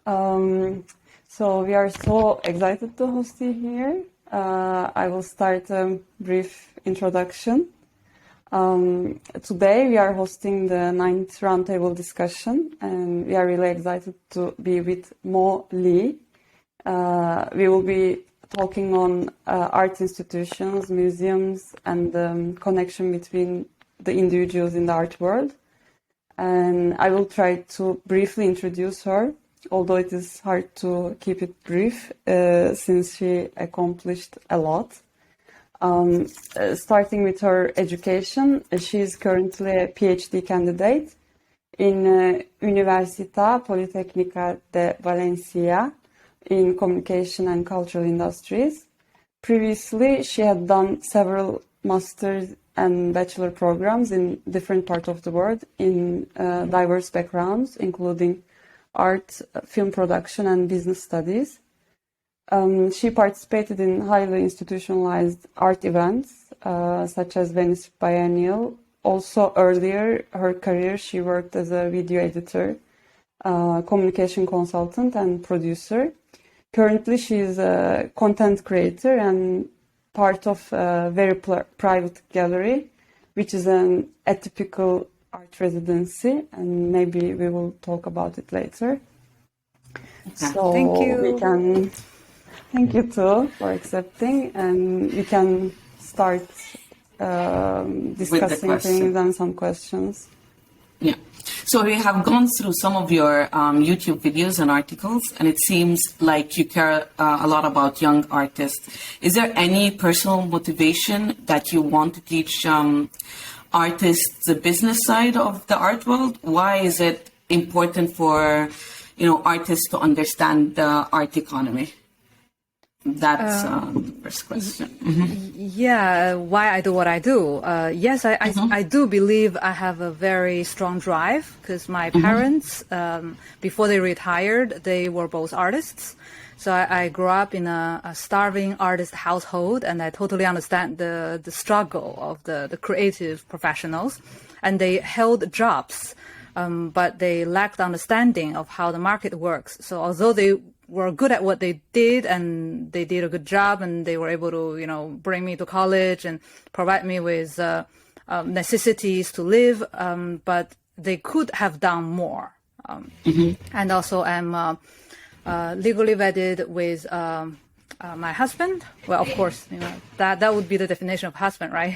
So we are so excited to host you here. I will start a brief introduction. Today we are hosting the 9th roundtable discussion, and we are really excited to be with Mo Lee. We will be talking on art institutions, museums, and the connection between the individuals in the art world. And I will try to briefly introduce her, although it is hard to keep it brief since she accomplished a lot. Starting with her education, she is currently a PhD candidate in Universitat Politecnica de Valencia in communication and cultural industries. Previously, she had done several master's and bachelor programs in different parts of the world in diverse backgrounds, including art, film production, and business studies. She participated in highly institutionalized art events, such as Venice Biennial. Also, earlier her career, she worked as a video editor, communication consultant, and producer. Currently, she is a content creator and part of a very private gallery, which is an atypical art residency, and maybe we will talk about it later. So thank you. Thank you too for accepting, and we can start discussing things and some questions. Yeah. So we have gone through some of your YouTube videos and articles, and it seems like you care a lot about young artists. Is there any personal motivation that you want to teach artists the business side of the art world? Why is it important for artists to understand the art economy? That's the first question. Mm-hmm. Yeah, why I do what I do. Yes, I do believe I have a very strong drive because my parents, before they retired, they were both artists. So I grew up in a starving artist household, and I totally understand the struggle of the creative professionals. And they held jobs, but they lacked understanding of how the market works. So although they were good at what they did, and they did a good job, and they were able to, bring me to college and provide me with necessities to live, but they could have done more. And also I'm legally wedded with my husband. Well, of course, that would be the definition of husband, right?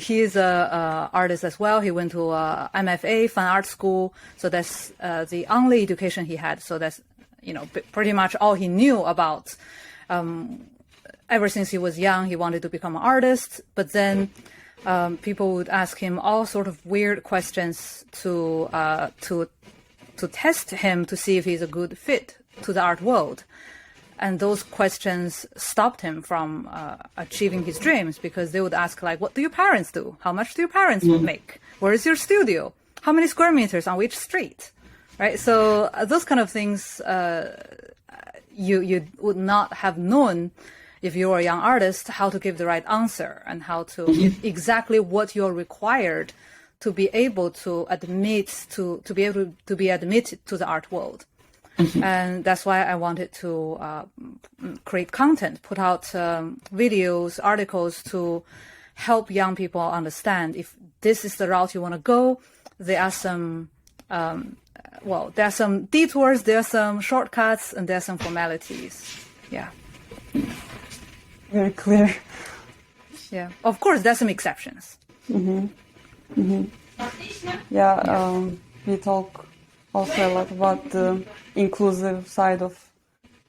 He's a artist as well. He went to MFA, fine art school. So that's the only education he had. So that's, pretty much all he knew about. Ever since he was young, he wanted to become an artist. But then people would ask him all sort of weird questions to test him to see if he's a good fit to the art world. And those questions stopped him from achieving his dreams, because they would ask, like, what do your parents do? How much do your parents make? Where is your studio? How many square meters on which street? Right? So those kind of things you would not have known if you were a young artist, how to give the right answer and how to exactly what you're required to be able to admit to be able to be admitted to the art world. And that's why I wanted to create content, put out videos, articles to help young people understand if this is the route you want to go. There are some, there are some detours, there are some shortcuts, and there are some formalities. Yeah. Very clear. Yeah. Of course, there are some exceptions. Yeah, we talk also a lot about the inclusive side of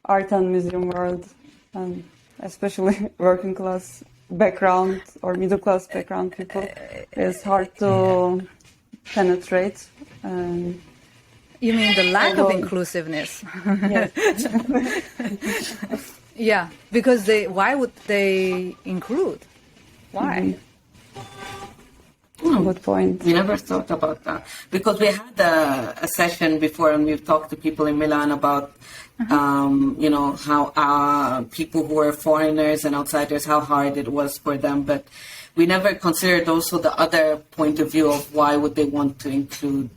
art and museum world, and especially working class background or middle class background people is hard to penetrate. You mean the lack of inclusive-ness? Yes. Yeah, because why would they include? Why? Good point. We never thought about that, because we had a session before, and we've talked to people in Milan about, how people who were foreigners and outsiders, how hard it was for them. But we never considered also the other point of view of why would they want to include,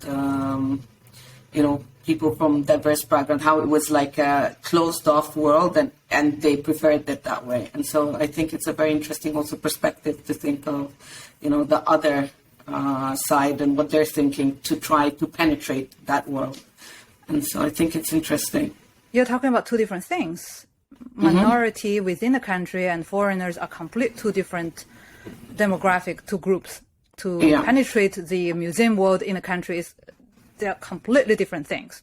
people from diverse background, how it was like a closed off world, and they preferred it that way. And so I think it's a very interesting also perspective to think of, the other side and what they're thinking to try to penetrate that world. And so I think it's interesting. You're talking about two different things. Minority within the country and foreigners are two different demographic, two groups. To penetrate the museum world in a country, they're completely different things.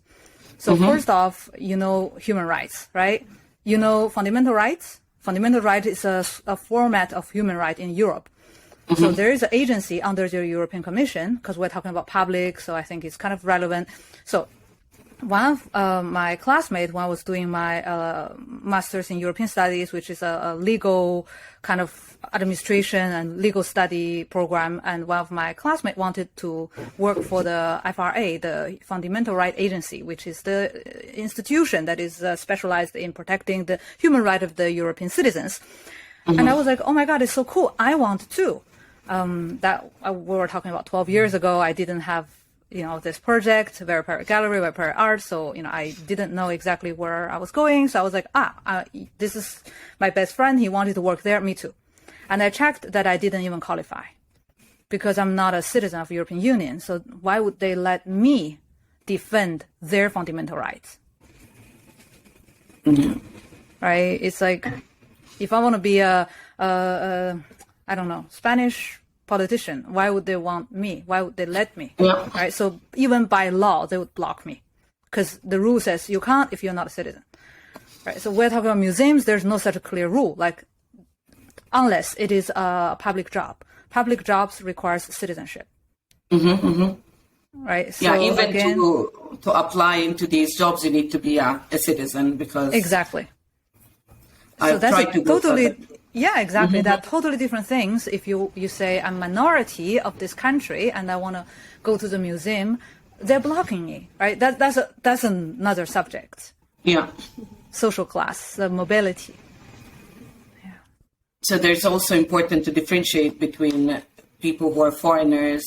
So first off, human rights, right? Fundamental rights. Fundamental right is a format of human right in Europe. So there is an agency under the European Commission, because we're talking about public, so I think it's kind of relevant. So one of my classmates, when I was doing my master's in European studies, which is a legal kind of administration and legal study program, and one of my classmates wanted to work for the FRA, the Fundamental Right Agency, which is the institution that is specialized in protecting the human right of the European citizens. And I was like, oh my God, it's so cool. I want to. We were talking about 12 years ago. I didn't have this project, Very Pirate Gallery, Very Pirate Art. So, I didn't know exactly where I was going. So I was like, this is my best friend. He wanted to work there. Me too. And I checked that I didn't even qualify because I'm not a citizen of the European Union. So why would they let me defend their fundamental rights? Right? It's like, if I want to be I don't know, Spanish politician, why would they want me? Why would they let me? Yeah. Right? So even by law, they would block me because the rule says you can't if you're not a citizen. Right? So we're talking about museums. There's no such a clear rule, unless it is a public job. Public jobs requires citizenship. Right? So even again, to apply into these jobs, you need to be a citizen because exactly. I've So that's tried to go totally. for that. Yeah, exactly. They're totally different things. If you say I'm minority of this country and I want to go to the museum, they're blocking me, right? That's another subject. Yeah. Social class, mobility. Yeah. So there's also important to differentiate between people who are foreigners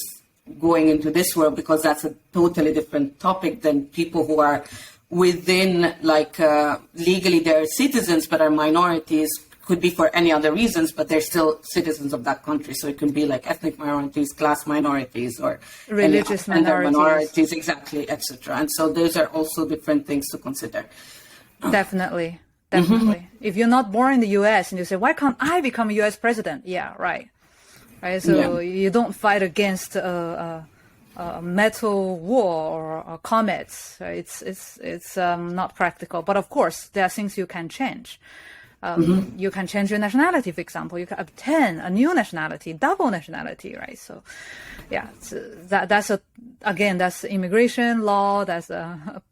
going into this world, because that's a totally different topic than people who are within, legally they're citizens but are minorities. Could be for any other reasons, but they're still citizens of that country. So it can be like ethnic minorities, class minorities, or religious minorities, exactly, etc. And so those are also different things to consider. Definitely. If you're not born in the U.S. and you say, why can't I become a U.S. president? Yeah, right. Right. So you don't fight against a metal war or comets. It's not practical. But of course, there are things you can change. You can change your nationality, for example. You can obtain a new nationality, double nationality, right? So, that's immigration law. That's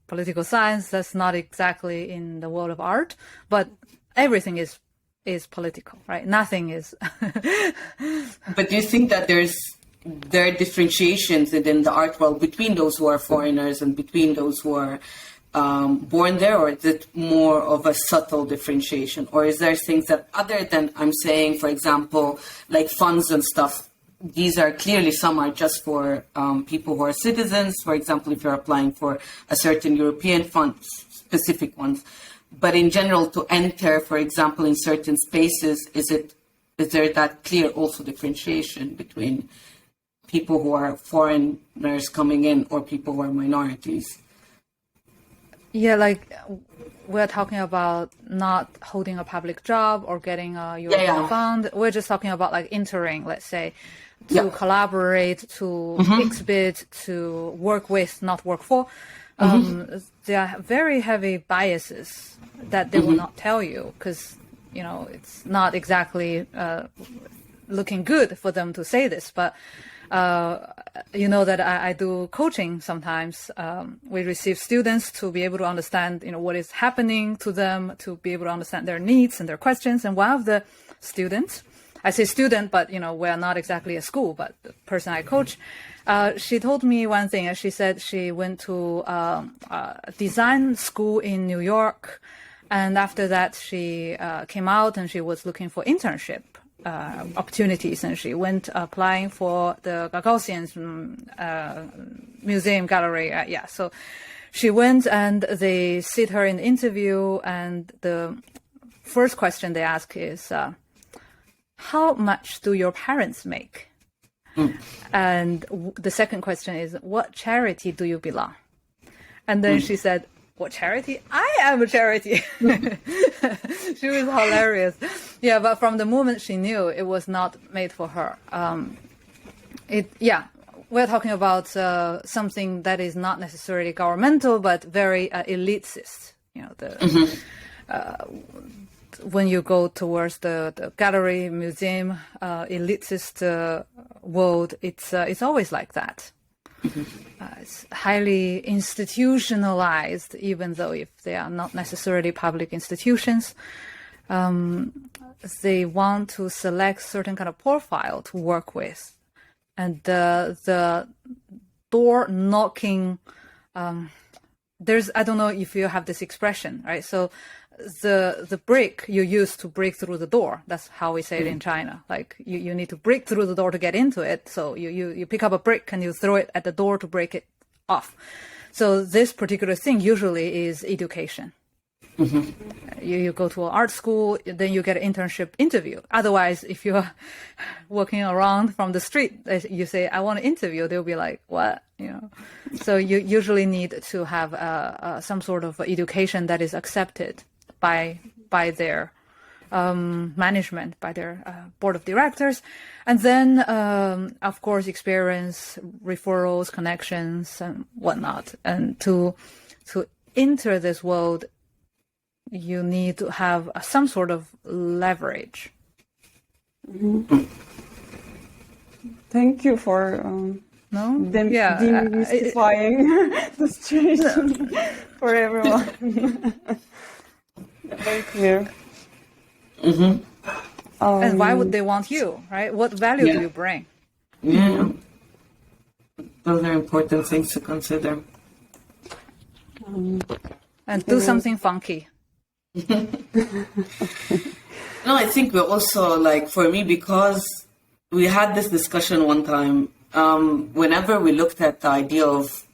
political science. That's not exactly in the world of art, but everything is political, right? Nothing is. But do you think that there are differentiations within the art world between those who are foreigners and between those who are born there, or is it more of a subtle differentiation? Or is there things that, other than, I'm saying, for example, like funds and stuff, these are clearly, some are just for people who are citizens, for example, if you're applying for a certain European fund, specific ones. But in general, to enter, for example, in certain spaces, is there that clear also differentiation between people who are foreigners coming in or people who are minorities? Yeah, we're talking about not holding a public job or getting a European fund. We're just talking about entering, let's say, to collaborate, to exhibit, to work with, not work for. There are very heavy biases that they will not tell you because, it's not exactly looking good for them to say this. But that I do coaching sometimes. We receive students to be able to understand, what is happening to them, to be able to understand their needs and their questions. And one of the students, I say student, but, we're not exactly a school, but the person I coach, she told me one thing. She said she went to a design school in New York. And after that, she came out and she was looking for internship opportunities, and she went applying for the Gagosian's museum gallery. So she went and they sit her in the interview, and the first question they ask is, how much do your parents make? And the second question is, what charity do you belong? And then she said, what charity? I am a charity. She was hilarious. Yeah, but from the moment she knew it was not made for her. We're talking about something that is not necessarily governmental, but very elitist. When you go towards the gallery, museum, elitist world, it's always like that. It's highly institutionalized, even though if they are not necessarily public institutions. They want to select certain kind of profile to work with. And the door knocking, I don't know if you have this expression, right? So the brick you use to break through the door, that's how we say it in China. Like you need to break through the door to get into it. So you pick up a brick and you throw it at the door to break it off. So this particular thing usually is education. You go to an art school, then you get an internship interview. Otherwise, if you're walking around from the street, you say, I want to interview, they'll be like, what? So you usually need to have some sort of education that is accepted by their management, by their board of directors. And then, of course, experience, referrals, connections, and whatnot. And to enter this world, you need to have some sort of leverage. Thank you for demystifying the situation for everyone. Very clear. And why would they want you, right? What value do you bring? Yeah. Those are important things to consider. And do something funky. No, I think we're also, like, for me, because we had this discussion one time, whenever we looked at the idea of,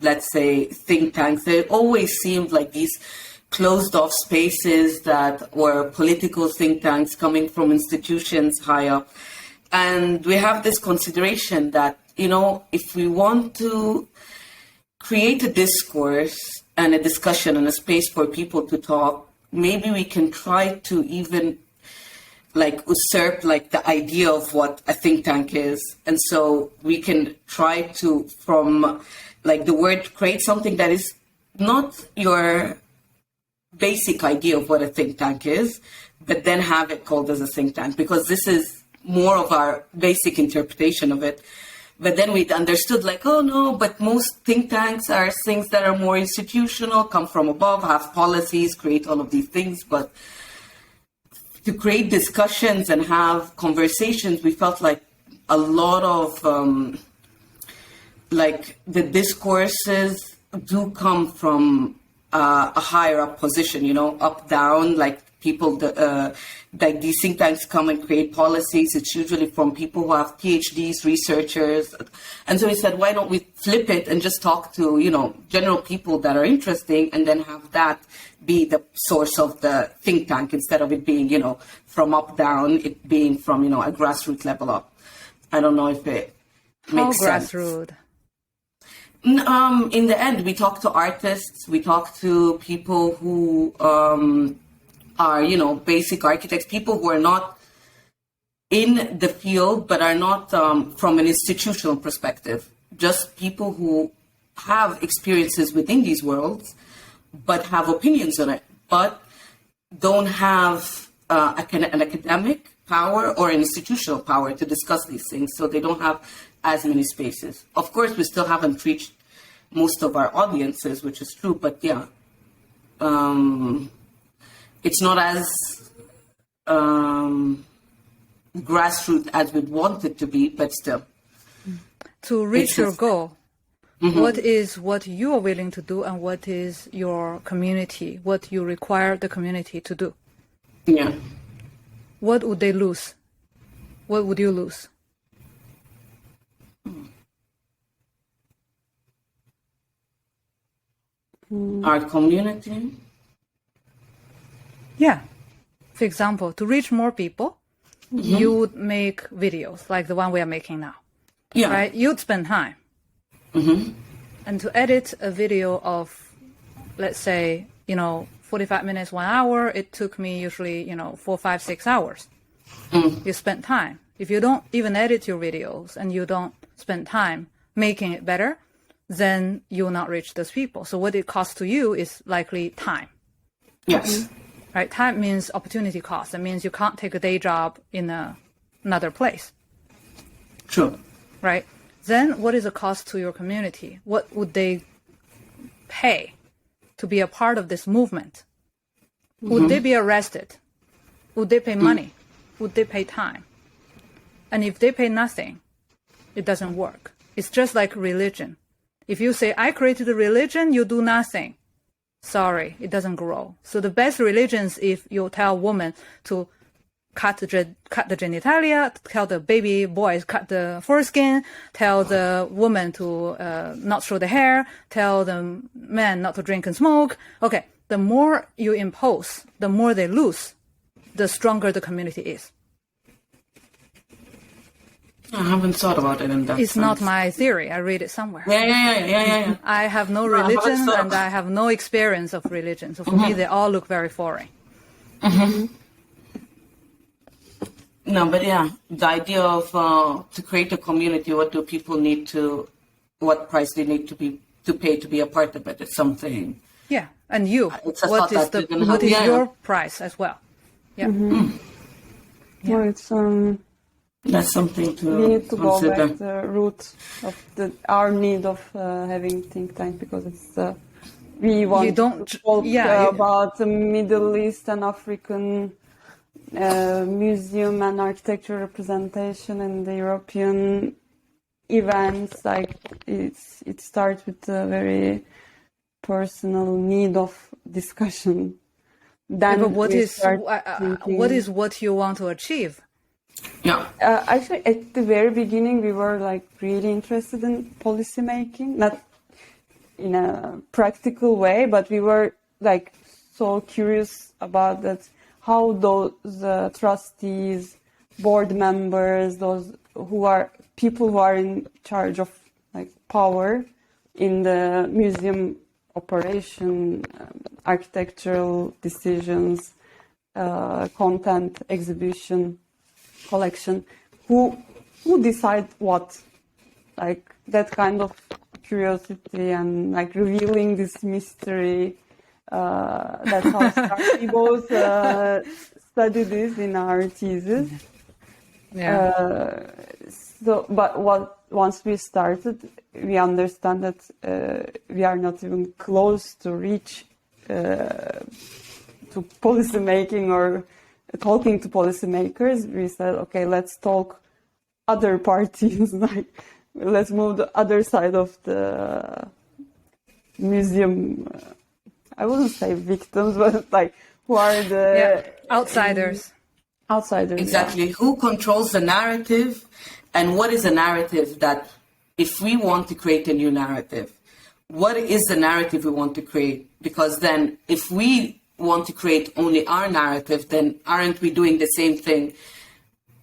let's say, think tanks, they always seemed like these closed off spaces that were political think tanks coming from institutions high up. And we have this consideration that, if we want to create a discourse and a discussion and a space for people to talk, maybe we can try to even usurp the idea of what a think tank is. And so we can try to, from the word, create something that is not your basic idea of what a think tank is, but then have it called as a think tank, because this is more of our basic interpretation of it. But then we understood oh no, but most think tanks are things that are more institutional, come from above, have policies, create all of these things. But to create discussions and have conversations, we felt like a lot of the discourses do come from a higher up position, up, down, people, these think tanks come and create policies. It's usually from people who have PhDs, researchers. And so we said, why don't we flip it and just talk to, general people that are interesting, and then have that be the source of the think tank, instead of it being, from up, down, it being from, a grassroots level up. I don't know if it makes sense. How grassroots? In the end, we talk to artists, we talk to people who are, basic architects, people who are not in the field, but are not from an institutional perspective, just people who have experiences within these worlds, but have opinions on it, but don't have an academic power or an institutional power to discuss these things. So they don't have as many spaces. Of course, we still haven't reached most of our audiences, which is true, but yeah. It's not as grassroots as we'd want it to be, but still. To reach your goal, what is what you are willing to do, and what is your community, what you require the community to do? Yeah. What would they lose? What would you lose? art community? Yeah. For example, to reach more people, you would make videos like the one we are making now. Yeah. Right? You'd spend time. And to edit a video of, let's say, 45 minutes, 1 hour, it took me usually, 4, 5, 6 hours. You spend time. If you don't even edit your videos and you don't spend time making it better, then you will not reach those people. So what it costs to you is likely time. Yes. Right? Time means opportunity cost. That means you can't take a day job in another place. True. Right? Then what is the cost to your community? What would they pay to be a part of this movement? Would they be arrested? Would they pay money? Would they pay time? And if they pay nothing, it doesn't work. It's just like religion. If you say, I created a religion, you do nothing. Sorry, it doesn't grow. So the best religion is if you tell a woman to cut the genitalia, tell the baby boys cut the foreskin, tell the woman to not show the hair, tell the man not to drink and smoke. Okay, the more you impose, the more they lose, the stronger the community is. I haven't thought about it in that It's sense. not my theory. I read it somewhere. Yeah. I have no I haven't religion thought- and I have no experience of religion. So for me, they all look very foreign. No, but yeah, the idea of to create a community, what price they need to pay to be a part of it is something. Yeah, and you, It's a what thought is that didn't what have- is yeah. your price as well? Yeah. Well, it's That's something to we need to go consider. back to the root of our need of having think tank, because it's we want You don't- to talk yeah, you- about the Middle East and African museum and architecture representation in the European events. Like it starts with a very personal need of discussion. Then But what we is start thinking- what you want to achieve? Yeah. Actually, at the very beginning, we were like really interested in policy making, not in a practical way, but we were like so curious about that, how those trustees, board members, those who are people who are in charge of like power in the museum operation, architectural decisions, content, exhibition, collection, who decide what, like that kind of curiosity and like revealing this mystery. That's how we both study this in our thesis. Yeah. Once we started, we understand that we are not even close to reach to policy making or talking to policymakers. We said, okay, let's talk other parties, like let's move the other side of the museum. I wouldn't say victims, but like who are the Outsiders. outsiders. Exactly. Who controls the narrative, and what is a narrative that, if we want to create a new narrative, what is the narrative we want to create? Because then if we want to create only our narrative, then aren't we doing the same thing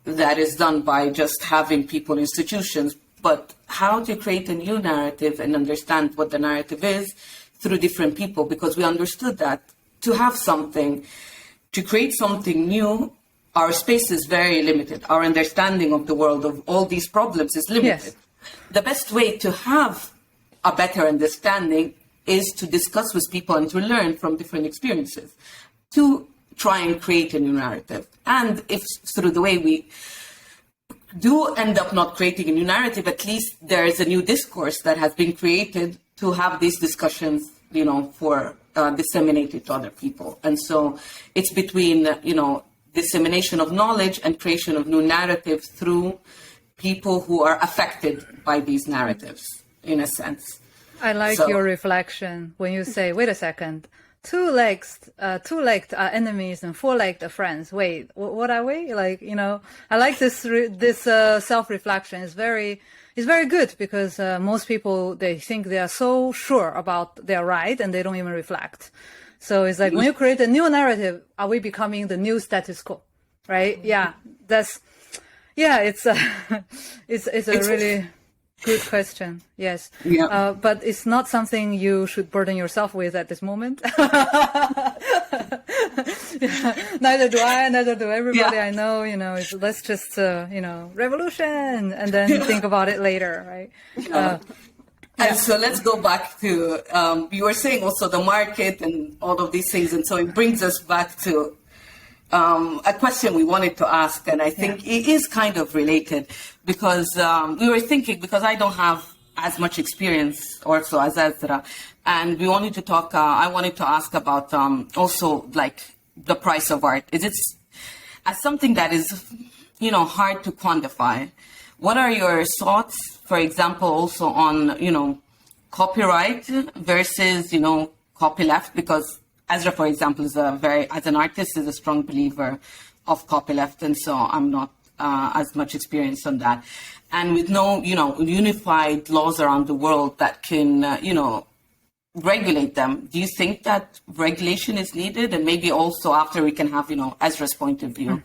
that is done by just having people, institutions? But how to create a new narrative and understand what the narrative is through different people, because we understood that to have something, to create something new, our space is very limited. Our understanding of the world, of all these problems, is limited. Yes. The best way to have a better understanding is to discuss with people and to learn from different experiences, to try and create a new narrative. And if through the way we do end up not creating a new narrative, at least there is a new discourse that has been created to have these discussions, for disseminated to other people. And so it's between, dissemination of knowledge and creation of new narratives through people who are affected by these narratives, in a sense. I like your reflection when you say, wait a second, two-legged are enemies and four-legged are friends. Wait, what are we? I like this self-reflection. It's very it's very good because most people, they think they are so sure about their right and they don't even reflect. So it's like when you create a new narrative, are we becoming the new status quo? Right? Yeah, it's a, it's a really good question. Yes. Yeah. But it's not something you should burden yourself with at this moment. Neither do I, neither do everybody I know, let's just, revolution and then think about it later, right? And so let's go back to, you were saying also the market and all of these things. And so it brings us back to a question we wanted to ask. And I think it is kind of related because we were thinking, because I don't have as much experience also as Ezra. And we wanted to talk, I wanted to ask about also like the price of art. Is it as something that is, hard to quantify? What are your thoughts, for example, also on, copyright versus, copyleft? Because Ezra, for example, as an artist, is a strong believer of copyleft. And so I'm not as much experienced on that. And with no, unified laws around the world that can, regulate them, do you think that regulation is needed? And maybe also after we can have, Ezra's point of view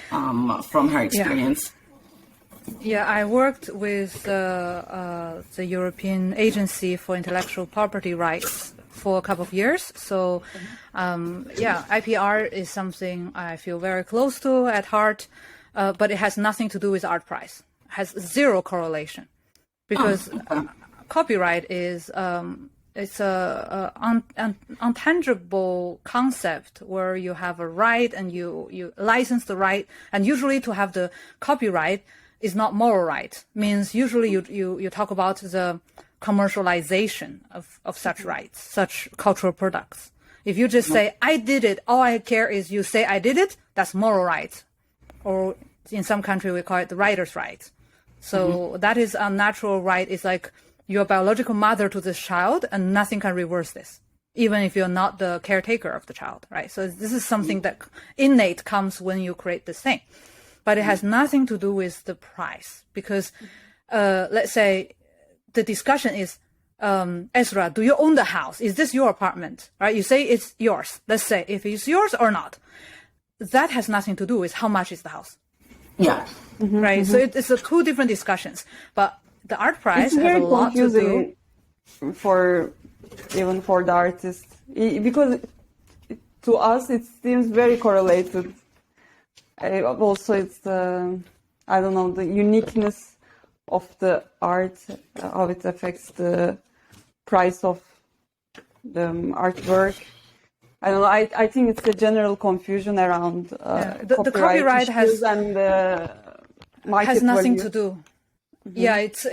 from her experience. Yeah, I worked with the European Agency for Intellectual Property Rights for a couple of years. So, IPR is something I feel very close to at heart, but it has nothing to do with art price. It has zero correlation because copyright is it's a untangible concept where you have a right and you license the right, and usually to have the copyright is not moral right. Means usually you talk about the commercialization of such rights, such cultural products. If you just say, I did it, all I care is you say I did it, that's moral right. Or in some country we call it the writer's right. So that is a natural right. It's like you're a biological mother to this child and nothing can reverse this, even if you're not the caretaker of the child, right? So this is something that innate comes when you create this thing. But it has nothing to do with the price because, let's say the discussion is, Ezra, do you own the house? Is this your apartment? Right? You say it's yours. Let's say if it's yours or not. That has nothing to do with how much is the house. Yeah. Right. So it's two different discussions. But the art price has a lot to do. Even for the artist, because to us it seems very correlated. Also, it's the uniqueness of the art, how it affects the price of the artwork. I don't know. I think it's a general confusion around the copyright has and the market has nothing value. to do. Yeah, it's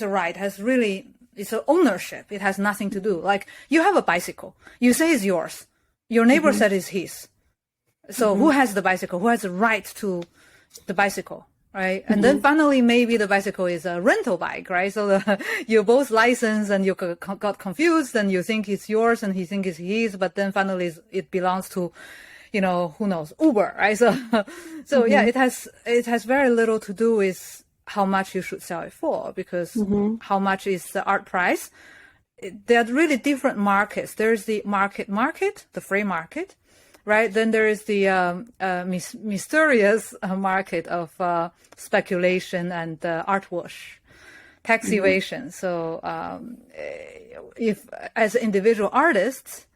a right. It's an ownership. It has nothing to do. Like you have a bicycle. You say it's yours. Your neighbor said it's his. So who has the bicycle? Who has the right to the bicycle, right? And then finally, maybe the bicycle is a rental bike, right? So you both licensed and you got confused and you think it's yours and he thinks it's his, but then finally it belongs to, who knows, Uber, right? So yeah, it has very little to do with how much you should sell it for because how much is the art price? There are really different markets. There's the market, the free market. Right, then there is the mysterious market of speculation and art wash, tax evasion. So, if as individual artists,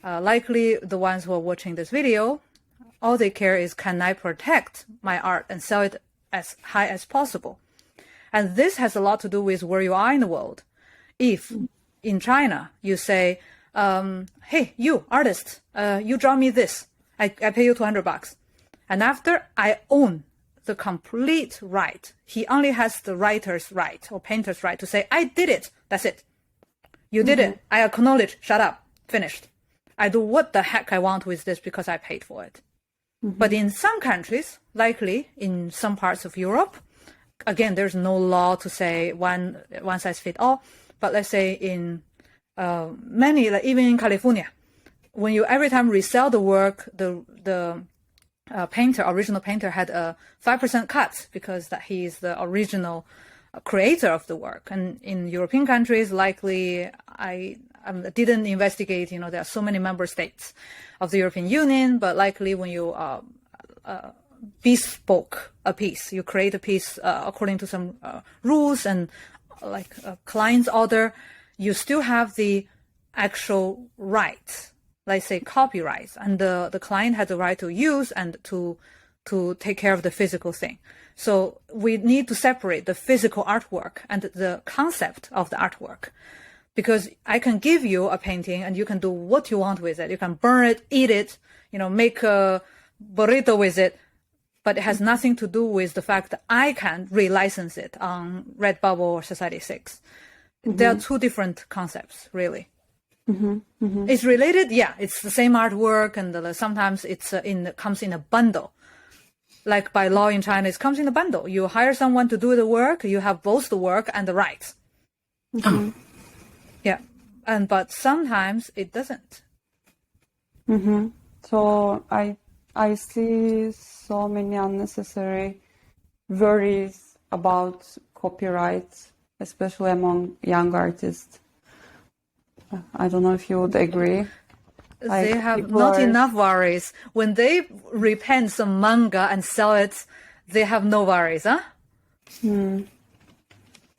likely the ones who are watching this video, all they care is can I protect my art and sell it as high as possible, and this has a lot to do with where you are in the world. If in China you say, hey, you artist, you draw me this. I pay you $200. And after I own the complete right, he only has the writer's right or painter's right to say, I did it. That's it. You did it. I acknowledge. Shut up. Finished. I do what the heck I want with this because I paid for it. But in some countries, likely in some parts of Europe, again, there's no law to say one size fit all. But let's say in many, like even in California, when you every time resell the work, the original painter had a 5% cut because that he is the original creator of the work. And in European countries, likely I didn't investigate, there are so many member states of the European Union, but likely when you bespoke a piece, you create a piece according to some rules and like a client's order, you still have the actual right, let's say copyrights, and the client has the right to use and to take care of the physical thing. So we need to separate the physical artwork and the concept of the artwork, because I can give you a painting and you can do what you want with it. You can burn it, eat it, make a burrito with it, but it has nothing to do with the fact that I can relicense it on Redbubble or Society6. There are two different concepts, really. It's related, yeah. It's the same artwork, and sometimes it's comes in a bundle. Like by law in China, it comes in a bundle. You hire someone to do the work, you have both the work and the rights. Yeah, but sometimes it doesn't. So I see so many unnecessary worries about copyright, especially among young artists. I don't know if you would agree. They have not enough worries. When they repaint some manga and sell it, they have no worries, huh? When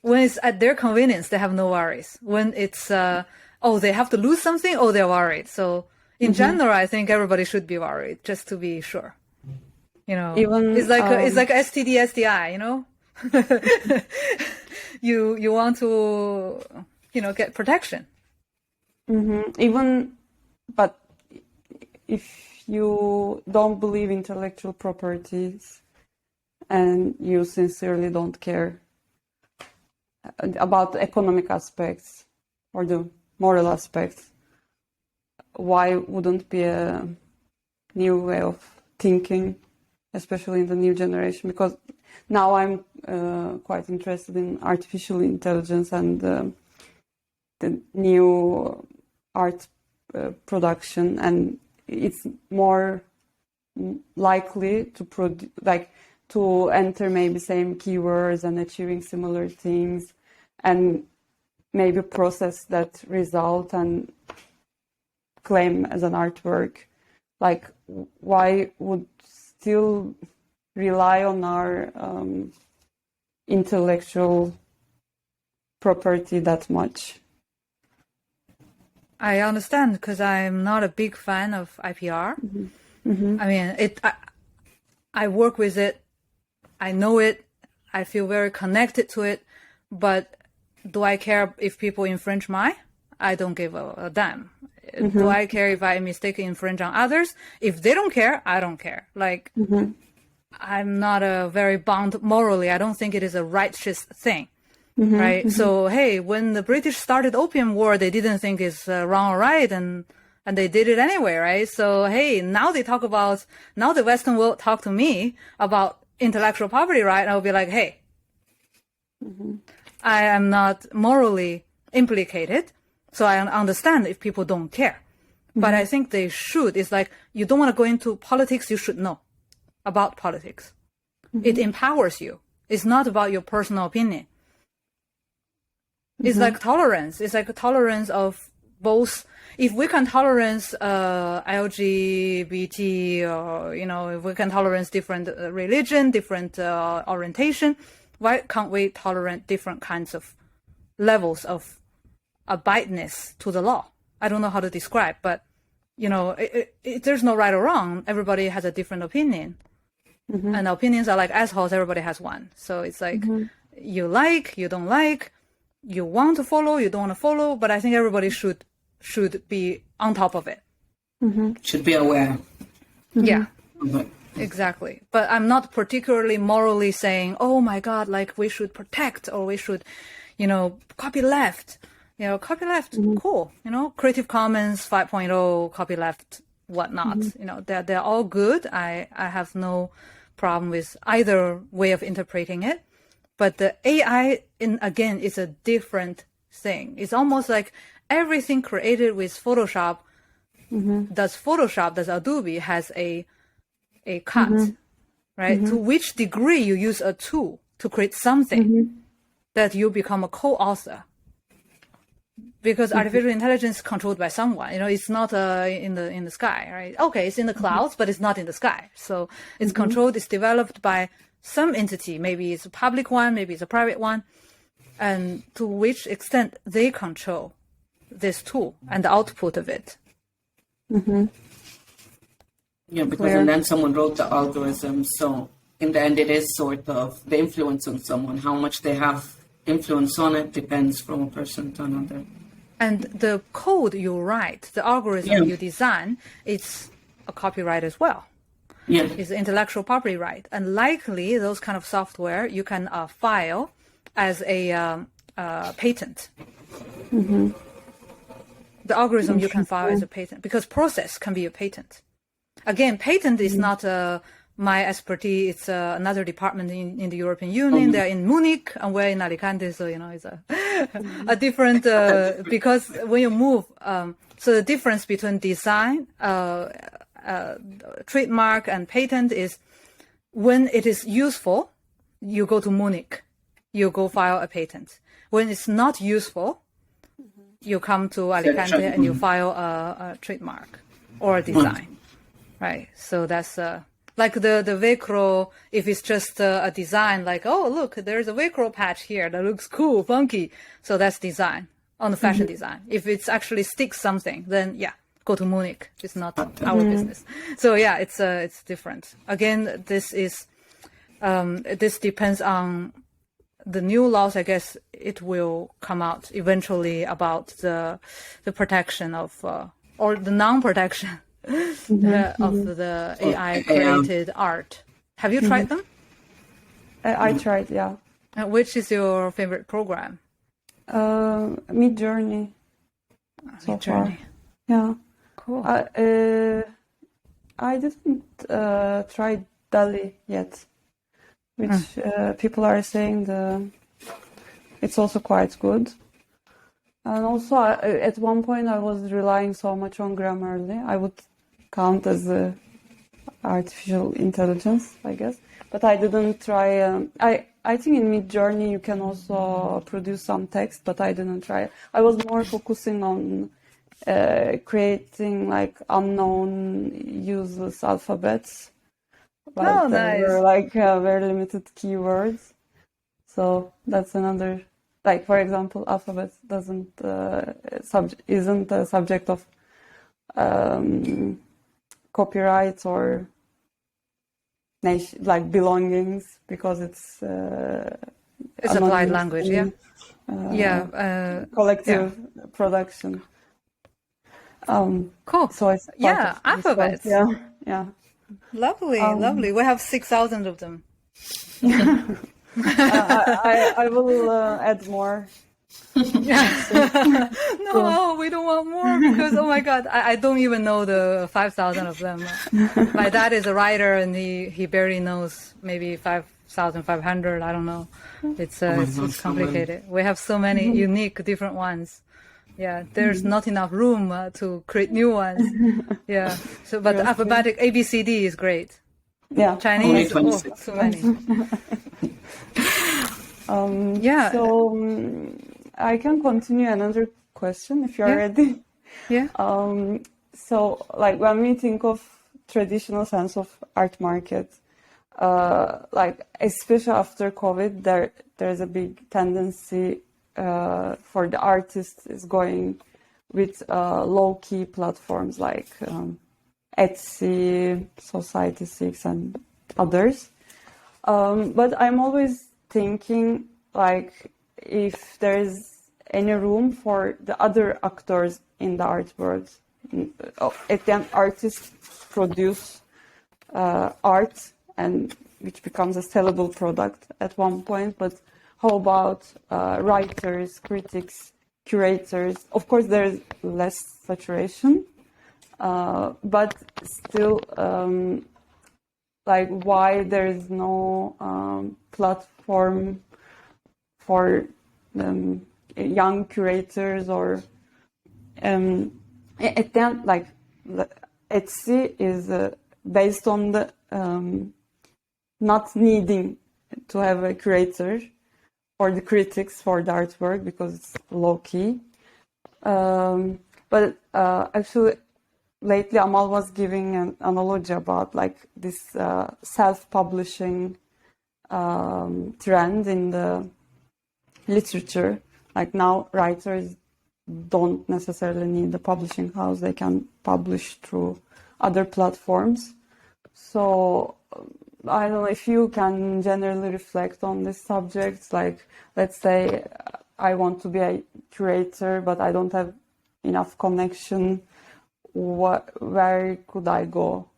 it's at their convenience, they have no worries. When it's, they have to lose something, they're worried. So in general, I think everybody should be worried, just to be sure. Even, it's like STD, STI, you want to, get protection. But if you don't believe intellectual properties and you sincerely don't care about the economic aspects or the moral aspects, why wouldn't be a new way of thinking, especially in the new generation? Because now I'm quite interested in artificial intelligence and the new art production, and it's more likely to enter maybe same keywords and achieving similar things, and maybe process that result and claim as an artwork. Like, why would still rely on our intellectual property that much? I understand, because I'm not a big fan of IPR. I mean, I work with it, I know it, I feel very connected to it, but do I care if people infringe mine? I don't give a damn. Do I care if I mistakenly infringe on others? If they don't care, I don't care. Like, I'm not a very bound morally. I don't think it is a righteous thing. Right. So, hey, when the British started Opium War, they didn't think it's wrong or right, and they did it anyway, right? So, hey, now the Western world talk to me about intellectual property right, and I'll be like, hey, I am not morally implicated, so I understand if people don't care. But I think they should. It's like, you don't want to go into politics, you should know about politics. It empowers you. It's not about your personal opinion. It's like tolerance. It's like a tolerance of both. If we can tolerance LGBT, or if we can tolerance different religion, different orientation, why can't we tolerate different kinds of levels of abideness to the law? I don't know how to describe, but there's no right or wrong. Everybody has a different opinion, and opinions are like assholes. Everybody has one. So it's like you don't like. You want to follow, you don't want to follow, but I think everybody should be on top of it. Should be aware. Yeah, exactly. But I'm not particularly morally saying, oh my God, like we should protect, or we should, copyleft. Copyleft, cool. Creative Commons 5.0, copyleft, whatnot. They're all good. I have no problem with either way of interpreting it. But the AI, again, is a different thing. It's almost like everything created with Photoshop, does Adobe, has a cut, right? To which degree you use a tool to create something. that you become a co-author. Because artificial intelligence is controlled by someone, it's not in the sky, right? Okay, it's in the clouds, but it's not in the sky. So it's controlled, it's developed by some entity. Maybe it's a public one, maybe it's a private one. And to which extent they control this tool and the output of it. Yeah, because and then someone wrote the algorithm. So in the end, it is sort of the influence on someone. How much they have influence on it depends from a person to another. And the code you write, the algorithm you design, it's a copyright as well. Yeah. It's intellectual property right. And likely those kind of software you can file as a patent. The algorithm you can file as a patent because process can be a patent. Again, patent is not my expertise. It's another department in the European Union. They're in Munich and we're in Alicante. So, it's a different, because when you move, so the difference between design, trademark and patent is when it is useful, you go to Munich, you go file a patent. When it's not useful, you come to Alicante and you file a trademark or a design, right? So that's like the Velcro. If it's just a design, like, oh look, there's a Velcro patch here that looks cool, funky. So that's design on the fashion design. If it's actually sticks something, then go to Munich. It's not our business. So it's different. Again, this is this depends on the new laws. I guess it will come out eventually about the protection of or the non-protection of the AI created art. Have you tried them? I tried, yeah. Which is your favorite program? Midjourney. So Midjourney. far. Yeah. Cool. I didn't try DALL-E yet, which people are saying it's also quite good. And also, at one point, I was relying so much on Grammarly. I would count as artificial intelligence, I guess. But I didn't try. I think in Midjourney you can also produce some text, but I didn't try. I was more focusing on creating like unknown, useless alphabets. But nice. They were like very limited keywords. So that's another. Like, for example, alphabet isn't a subject of copyright or like belongings because it's applied language, collective production. Cool. So I alphabets. Yeah. Lovely. We have 6,000 of them. I will add more. No, we don't want more because oh my god, I don't even know the 5,000 of them. My dad is a writer and he barely knows maybe 5,500. I don't know. It's complicated. We have so many unique different ones. Yeah, there's not enough room to create new ones. Yeah. So, but alphabetic ABCD is great. Yeah. Chinese, so many. So I can continue another question if you're ready. Yeah. So like when we think of traditional sense of art market, like especially after COVID, there's a big tendency for the artists is going with low-key platforms like Etsy, Society6 and others. But I'm always thinking like if there's any room for the other actors in the art world. At the end, artists produce art and which becomes a sellable product at one point, but how about writers, critics, curators? Of course, there's less saturation, but still, like why there is no platform for young curators or at the end, like Etsy is based on the not needing to have a curator for the critics for the artwork because it's low key. But actually, lately Amal was giving an analogy about like this self-publishing trend in the literature. Like now, writers don't necessarily need the publishing house; they can publish through other platforms. So I don't know if you can generally reflect on this subject. Like, let's say I want to be a curator, but I don't have enough connection. Where could I go?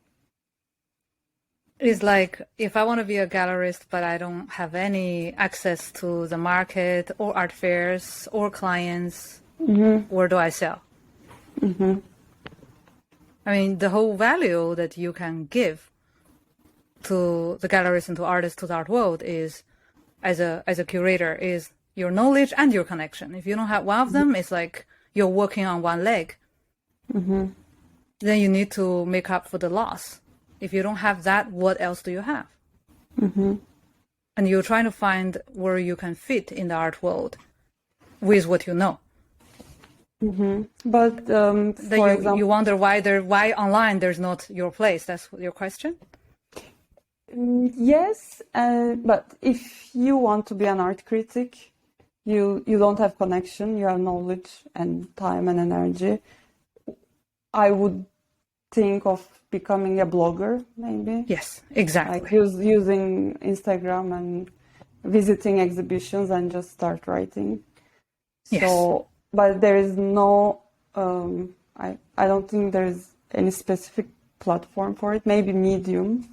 It's like if I want to be a gallerist, but I don't have any access to the market or art fairs or clients, where do I sell? I mean, the whole value that you can give to the galleries and to artists, to the art world is, as a curator, is your knowledge and your connection. If you don't have one of them, it's like you're working on one leg. Then you need to make up for the loss. If you don't have that, what else do you have? And you're trying to find where you can fit in the art world with what you know. But for example, you wonder why online there's not your place. That's your question? yes, but if you want to be an art critic, you don't have connection, you have knowledge and time and energy. I would think of becoming a blogger, maybe. Yes, exactly. Like using Instagram and visiting exhibitions and just start writing. Yes. So, but there is no, I don't think there is any specific platform for it. Maybe Medium.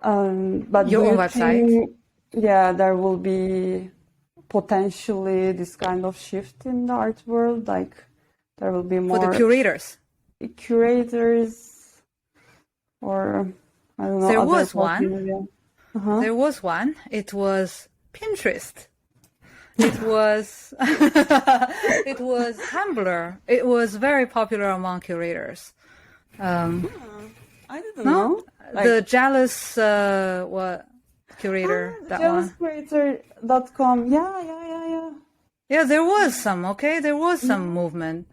But Your do own you website? think, yeah, there will be potentially this kind of shift in the art world? Like there will be For more the curators. curators, or I don't know. There other was social one. media. There was one. It was Pinterest. It was it was Tumblr. It was very popular among curators. I didn't No, know. Like, the jealous what curator that one? jealouscreator.com. Yeah. Yeah, there was some. Okay, there was some movement.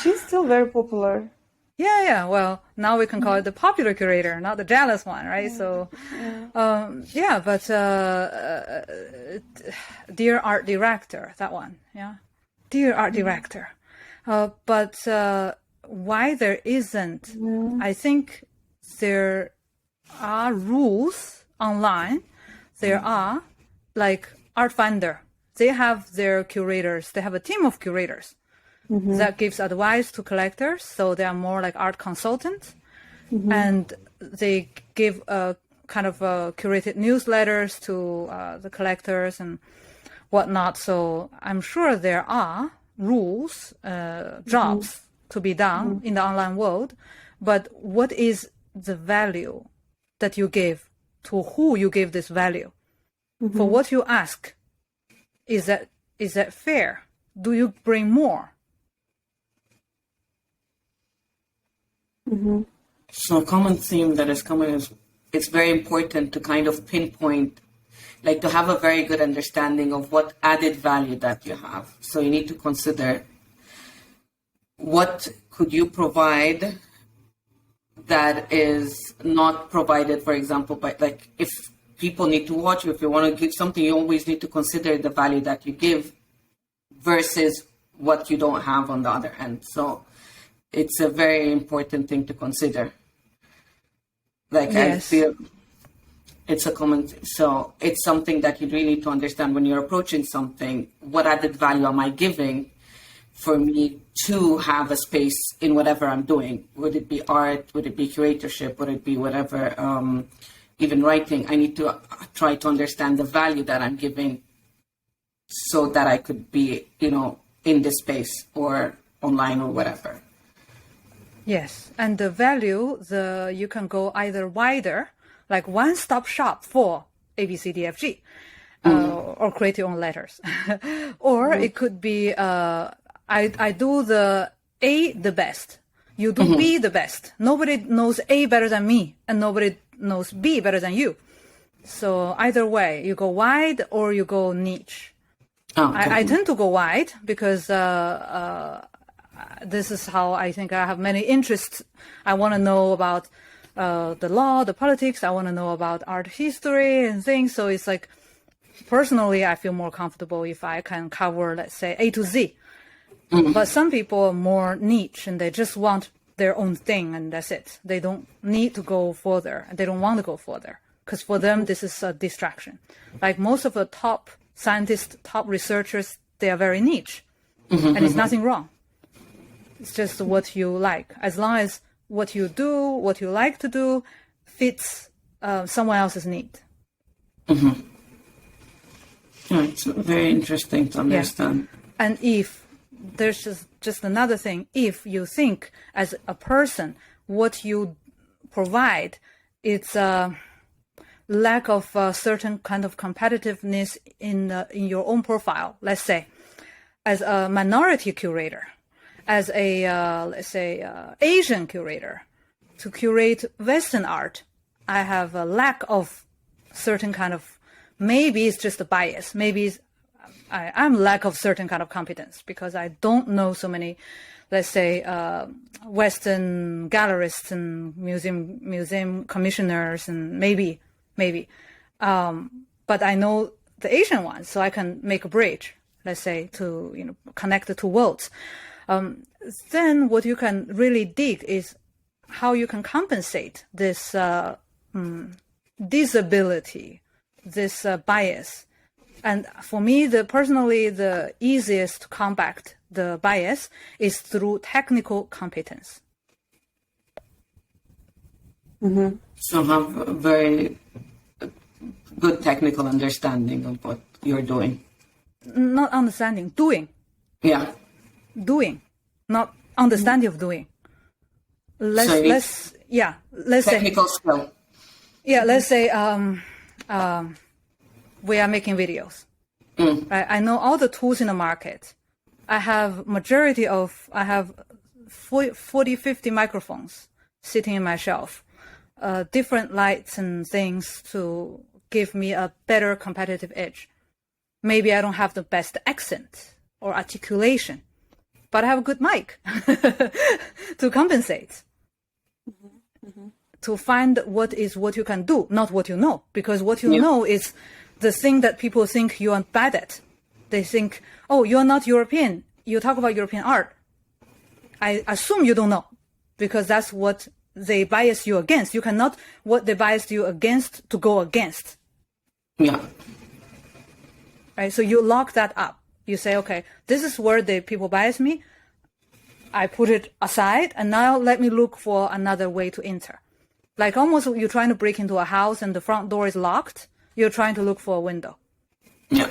She's still very popular. Yeah. Well, now we can call it the popular curator, not the jealous one, right? So, but dear art director, that one, yeah, dear art director. But why there isn't? I think there are rules online. There are like Art Finder. They have their curators. They have a team of curators. That gives advice to collectors, so they are more like art consultants, and they give a kind of curated newsletters to the collectors and whatnot. So I'm sure there are rules, jobs to be done in the online world, but what is the value that you give, to who you give this value, for what you ask? Is that fair? Do you bring more? So a common theme that is coming is it's very important to kind of pinpoint, like to have a very good understanding of what added value that you have. So you need to consider what could you provide that is not provided, for example, by like if people need to watch you, if you want to give something, you always need to consider the value that you give versus what you don't have on the other end. So it's a very important thing to consider. Like Yes. I feel it's a common, so it's something that you really need to understand when you're approaching something. What added value am I giving for me to have a space in whatever I'm doing? Would it be art? Would it be curatorship? Would it be whatever? Even writing. I need to try to understand the value that I'm giving, so that I could be, in this space or online or whatever. Yes, and the value, you can go either wider, like one-stop shop for ABCDFG, or create your own letters, or it could be I do the A the best, you do B the best. Nobody knows A better than me, and nobody knows B better than you. So either way, you go wide or you go niche. Oh, I tend to go wide because this is how I think I have many interests. I want to know about the law, the politics. I want to know about art history and things. So it's like, personally, I feel more comfortable if I can cover, let's say, A to Z. But some people are more niche and they just want their own thing and that's it. They don't need to go further. They don't want to go further because for them, this is a distraction. Like most of the top scientists, top researchers, they are very niche and it's nothing wrong. It's just what you like. As long as what you do, what you like to do fits someone else's need. Yeah, it's very interesting to understand. Yeah. And if there's just another thing, if you think as a person, what you provide, it's a lack of a certain kind of competitiveness in your own profile, let's say, as a minority curator, as a, let's say, Asian curator, to curate Western art, I have a lack of certain kind of, maybe it's just a bias, maybe it's, I'm lack of certain kind of competence because I don't know so many, let's say, Western gallerists and museum commissioners and maybe, but I know the Asian ones, so I can make a bridge, let's say, to connect the two worlds. Then what you can really dig is how you can compensate this disability, this bias. And for me, personally, the easiest to combat the bias is through technical competence. So have a very good technical understanding of what you're doing. Not understanding, doing. Yeah. Doing, not understanding of doing. Let's say technical skill. Yeah, let's say we are making videos. I know all the tools in the market. I have 40, 50 microphones sitting in my shelf, different lights and things to give me a better competitive edge. Maybe I don't have the best accent or articulation, but I have a good mic to compensate. To find what you can do, not what you know, because what you know is the thing that people think you are bad at. They think, oh, you're not European. You talk about European art. I assume you don't know, because that's what they bias you against. You cannot what they bias you against to go against. Yeah. Right. So you lock that up. You say, okay, this is where the people bias me. I put it aside, and now let me look for another way to enter. Like almost you're trying to break into a house and the front door is locked. You're trying to look for a window. Yeah.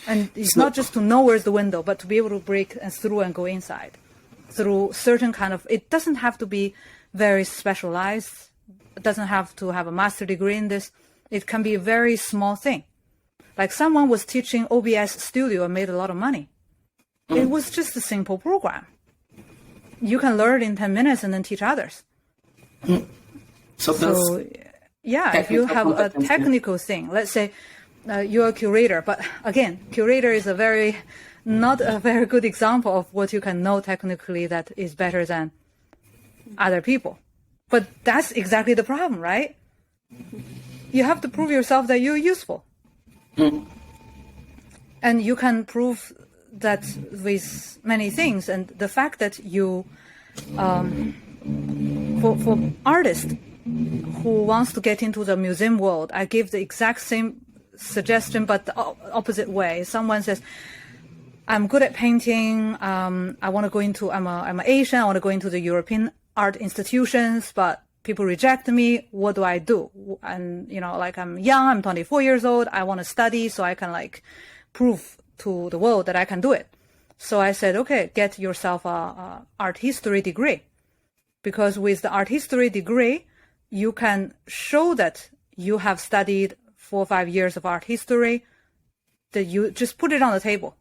And it's not just to know where's the window, but to be able to break through and go inside through certain kind of, it doesn't have to be very specialized. It doesn't have to have a master degree in this. It can be a very small thing. Like someone was teaching OBS Studio and made a lot of money. It was just a simple program. You can learn in 10 minutes and then teach others. So yeah, if you have a technical thing, let's say you're a curator, but again, curator is not a very good example of what you can know technically that is better than other people. But that's exactly the problem, right? You have to prove yourself that you're useful. And you can prove that with many things. And the fact that you, for artists who wants to get into the museum world, I give the exact same suggestion, but the opposite way. Someone says, I'm good at painting. I want to go into, I'm an Asian. I want to go into the European art institutions, but people reject me. What do I do? And, like I'm young, I'm 24 years old. I want to study so I can prove to the world that I can do it. So I said, okay, get yourself a art history degree, because with the art history degree, you can show that you have studied 4 or 5 years of art history, that you just put it on the table.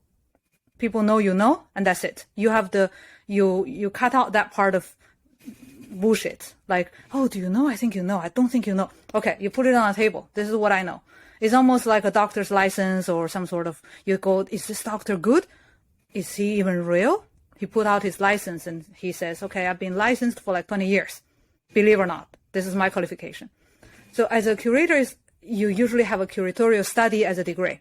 People know you know, and that's it. You have you cut out that part of bullshit. Like, oh, do you know? I think you know. I don't think you know. Okay, you put it on a table. This is what I know. It's almost like a doctor's license or some sort of, you go, is this doctor good? Is he even real? He put out his license and he says, okay, I've been licensed for like 20 years. Believe or not, this is my qualification. So as a curator, you usually have a curatorial study as a degree.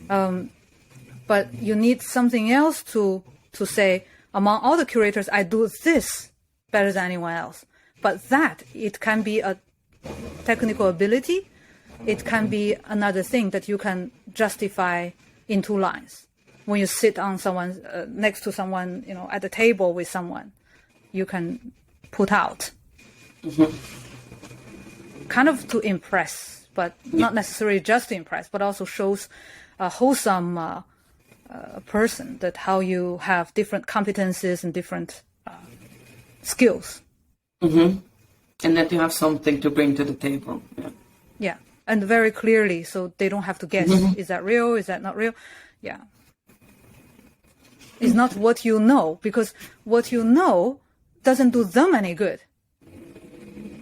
But you need something else to say, among all the curators, I do this better than anyone else. But that, it can be a technical ability. It can be another thing that you can justify in 2 lines. When you sit on someone, next to someone, at the table with someone, you can put out. Kind of to impress, but not necessarily just to impress, but also shows a wholesome person, that how you have different competencies and different skills. And that you have something to bring to the table. Yeah, and very clearly, so they don't have to guess, is that real, is that not real? Yeah. It's not what you know, because what you know doesn't do them any good.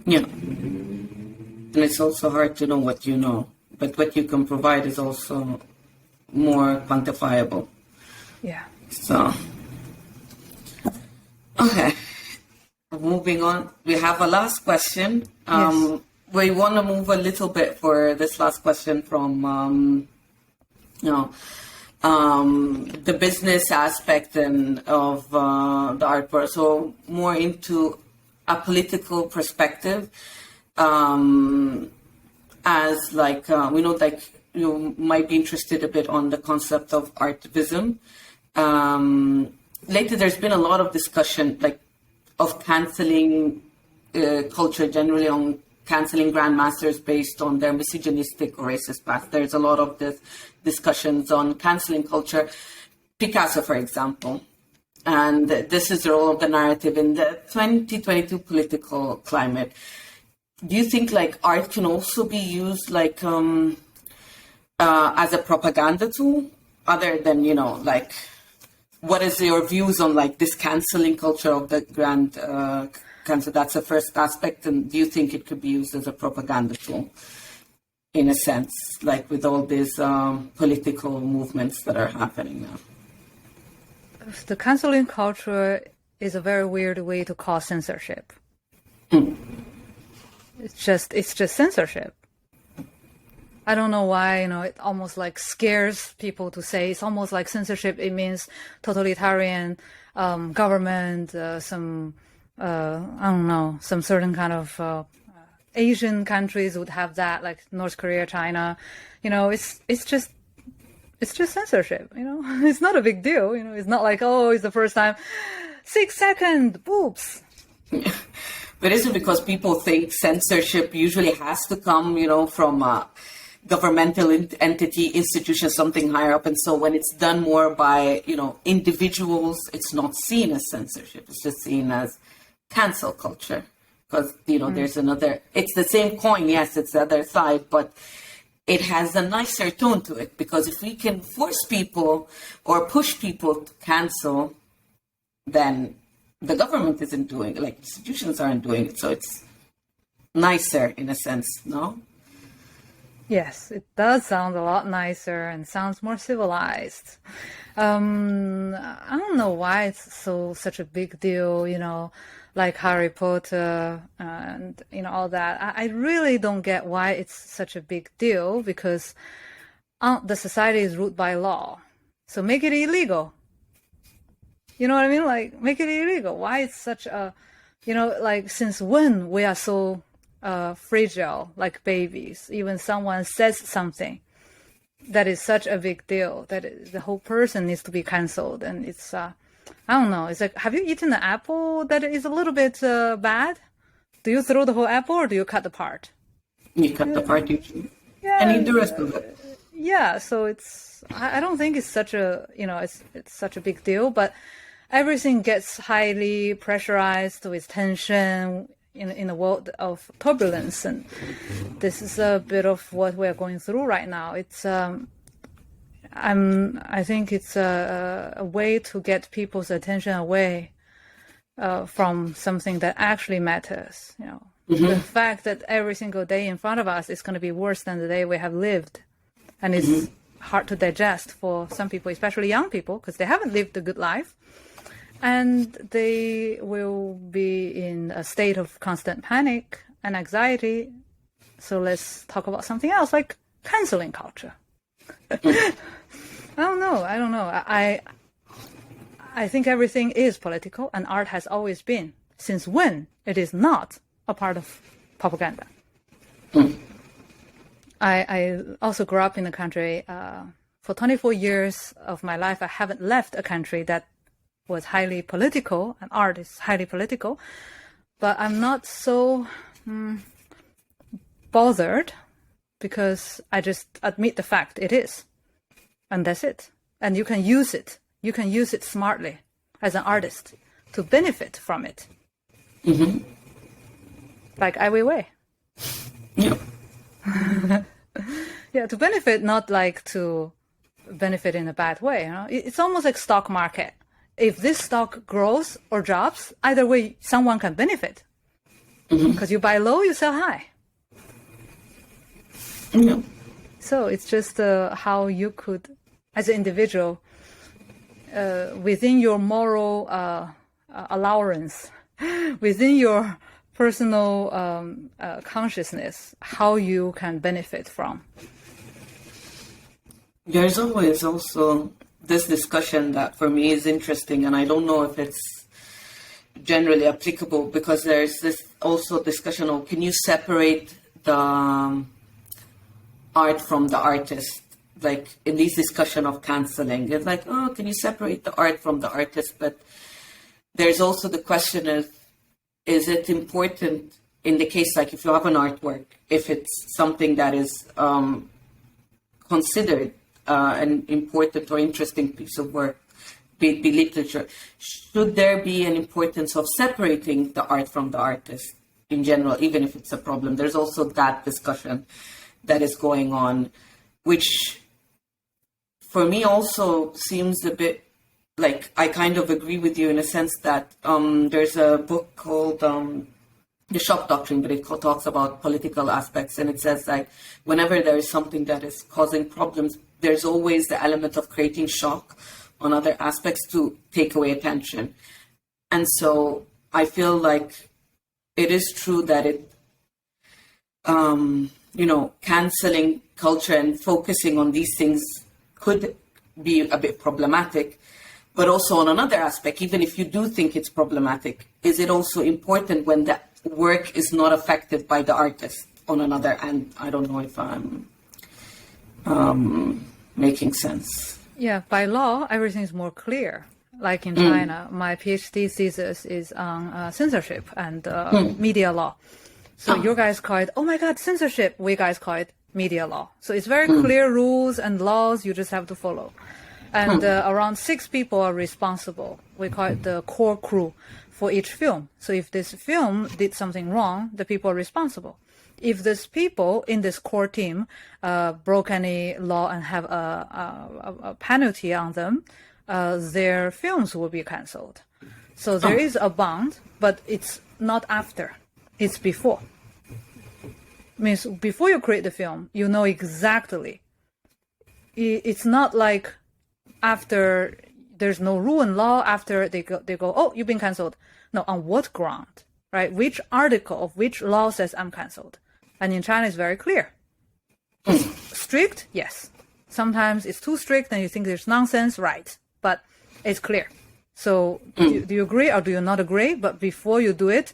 Yeah. And it's also hard to know what you know, but what you can provide is also more quantifiable. Yeah. So, okay. Moving on, we have a last question. Yes. We want to move a little bit for this last question from, the business aspect of the art world, so more into a political perspective. As like we know, like you might be interested a bit on the concept of artivism. Lately, there's been a lot of discussion, like, of canceling culture generally, on canceling grandmasters based on their misogynistic or racist past. There's a lot of this discussions on canceling culture. Picasso, for example. And this is the role of the narrative in the 2022 political climate. Do you think like art can also be used like as a propaganda tool, other than, like, what is your views on like this canceling culture of the grand cancer? That's the first aspect. And do you think it could be used as a propaganda tool in a sense, like with all these political movements that are happening now? The canceling culture is a very weird way to call censorship. It's just censorship. I don't know why, it almost like scares people to say it's almost like censorship. It means totalitarian government, some, I don't know, some certain kind of Asian countries would have that, like North Korea, China. It's just censorship, It's not a big deal, It's not like, oh, it's the first time, 6 seconds, boobs. But is it because people think censorship usually has to come, from a governmental entity, institution, something higher up? And so when it's done more by, individuals, it's not seen as censorship. It's just seen as cancel culture. Because, there's another, it's the same coin. Yes, it's the other side, but it has a nicer tone to it. Because if we can force people or push people to cancel, then the government isn't doing it, like institutions aren't doing it. So it's nicer in a sense, no? Yes, it does sound a lot nicer and sounds more civilized. I don't know why it's such a big deal, like Harry Potter and, all that. I really don't get why it's such a big deal, because the society is ruled by law. So make it illegal. You know what I mean? Like, make it illegal. Why it's such a, like, since when we are so fragile, like babies? Even someone says something that is such a big deal that the whole person needs to be canceled. And it's, I don't know. It's like, have you eaten an apple that is a little bit bad? Do you throw the whole apple or do you cut the part? You cut the part usually. Yeah. And eat the rest of it. Yeah. So it's, I don't think it's such a, it's such a big deal, but everything gets highly pressurized with tension in a world of turbulence, and this is a bit of what we're going through right now. It's I think it's a way to get people's attention away from something that actually matters. You know, the fact that every single day in front of us is going to be worse than the day we have lived, and it's hard to digest for some people, especially young people, because they haven't lived a good life, and they will be in a state of constant panic and anxiety. So let's talk about something else, like canceling culture. I don't know. I think everything is political, and art has always been. Since when it is not a part of propaganda? I also grew up in a country. For 24 years of my life, I haven't left a country that was highly political, and art is highly political. But I'm not so bothered, because I just admit the fact it is. And that's it. And you can use it. You can use it smartly as an artist to benefit from it. Like Ai Weiwei. Yep. Yeah, to benefit, not like to benefit in a bad way. You know? It's almost like stock market. If this stock grows or drops, either way, someone can benefit. Because you buy low, you sell high. Yep. So it's just how you could, as an individual, within your moral allowance, within your personal consciousness, how you can benefit from. There's always also this discussion that for me is interesting, and I don't know if it's generally applicable, because there's this also discussion of, can you separate the art from the artist? Like in this discussion of canceling, it's like, oh, can you separate the art from the artist? But there's also the question of, is it important in the case, like if you have an artwork, if it's something that is considered an important or interesting piece of work, be it be literature, should there be an importance of separating the art from the artist in general, even if it's a problem? There's also that discussion that is going on, which for me also seems a bit like, I kind of agree with you in a sense that there's a book called The Shock Doctrine, but it talks about political aspects, and it says like, whenever there is something that is causing problems, there's always the element of creating shock on other aspects to take away attention. And so I feel like it is true that it, canceling culture and focusing on these things could be a bit problematic. But also on another aspect, even if you do think it's problematic, is it also important when that work is not affected by the artist on another end? I don't know if I'm making sense. Yeah, by law, everything is more clear. Like in China, my PhD thesis is on censorship and media law. So you guys call it, oh my God, censorship. We guys call it media law. So it's very clear rules and laws you just have to follow. And around 6 people are responsible. We call it the core crew for each film. So if this film did something wrong, the people are responsible. If these people in this core team broke any law and have a penalty on them, their films will be cancelled. So there is a bond, but it's not after. It's before. Means before you create the film, you know exactly. It's not like after there's no rule and law, after they go, oh, you've been cancelled. No, on what ground, right? Which article of which law says I'm cancelled? And in China, it's very clear. Strict, yes. Sometimes it's too strict and you think there's nonsense, right? But it's clear. So do you agree or do you not agree? But before you do it,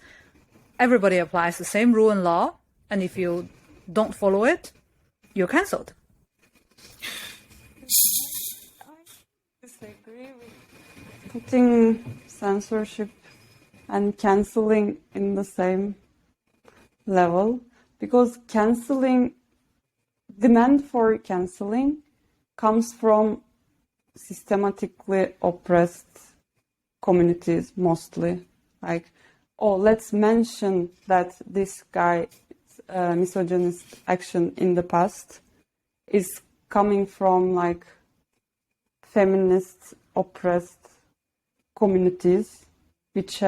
everybody applies the same rule and law. And if you don't follow it, you're cancelled. I disagree with putting censorship and cancelling in the same level, because demand for cancelling comes from systematically oppressed communities mostly. Like, oh, let's mention that this guy's misogynist action in the past is coming from like feminist oppressed communities, which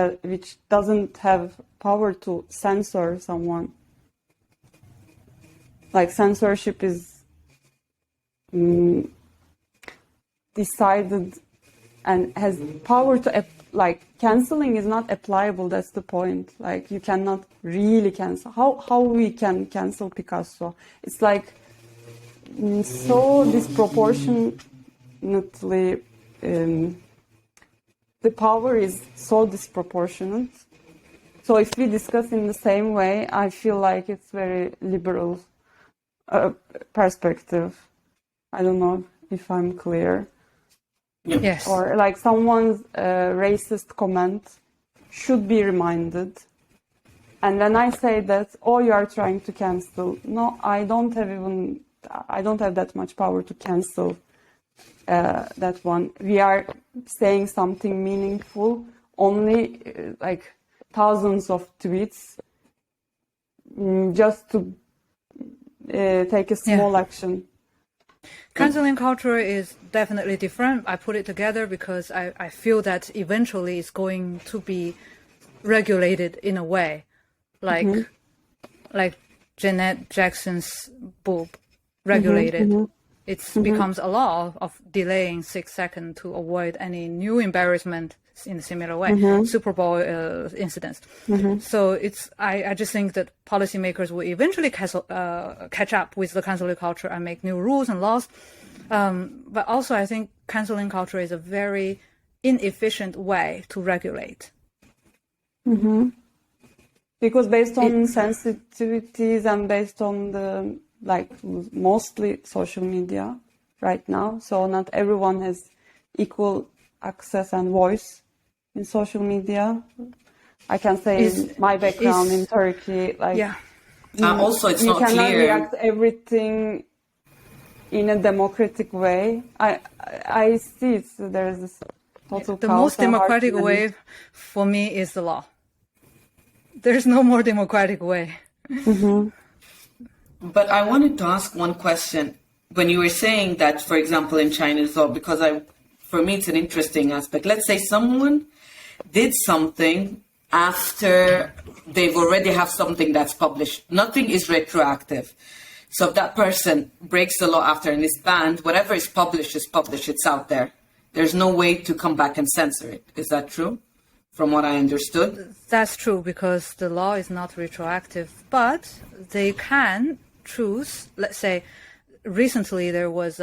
doesn't have power to censor someone. Like censorship is decided and has power to like canceling is not applicable. That's the point. Like you cannot really cancel. How we can cancel Picasso? It's like so disproportionately. The power is so disproportionate. So if we discuss in the same way, I feel like it's very liberal perspective. I don't know if I'm clear. Yes. Or like someone's racist comment should be reminded. And when I say that, oh, you are trying to cancel. No, I don't have that much power to cancel that one. We are saying something meaningful, only like thousands of tweets just to take a small action. Canceling culture is definitely different. I put it together because I feel that eventually it's going to be regulated in a way, like Janet Jackson's boob regulated. It becomes a law of delaying 6 seconds to avoid any new embarrassment in a similar way, Super Bowl incidents. So I just think that policymakers will eventually catch up with the canceling culture and make new rules and laws. But also I think canceling culture is a very inefficient way to regulate. Because based on sensitivities and based on the mostly social media right now, so not everyone has equal access and voice in social media. I can say my background in Turkey, also it's not cannot clear. react everything in a democratic way. I see it. So there is this total the most democratic way for me is the law. There's no more democratic way. But I wanted to ask one question. When you were saying that, for example, in China's law, because for me it's an interesting aspect. Let's say someone did something after they've already have something that's published. Nothing is retroactive. So if that person breaks the law after and is banned, whatever is published, it's out there. There's no way to come back and censor it. Is that true? From what I understood? That's true, because the law is not retroactive, but they can choose. Let's say recently there was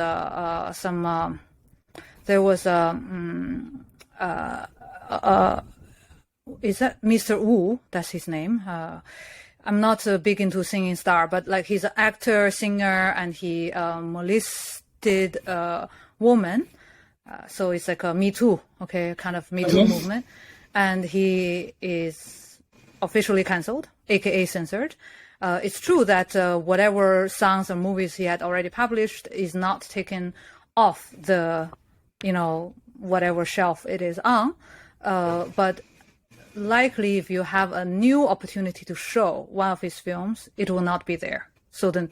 is that Mr. Wu? That's his name. I'm not big into singing star, but like he's an actor, singer, and he molested a woman. So it's like a Me Too, kind of Me Too movement. And he is officially cancelled, aka censored. It's true that whatever songs or movies he had already published is not taken off the, whatever shelf it is on. But likely if you have a new opportunity to show one of his films, it will not be there. So then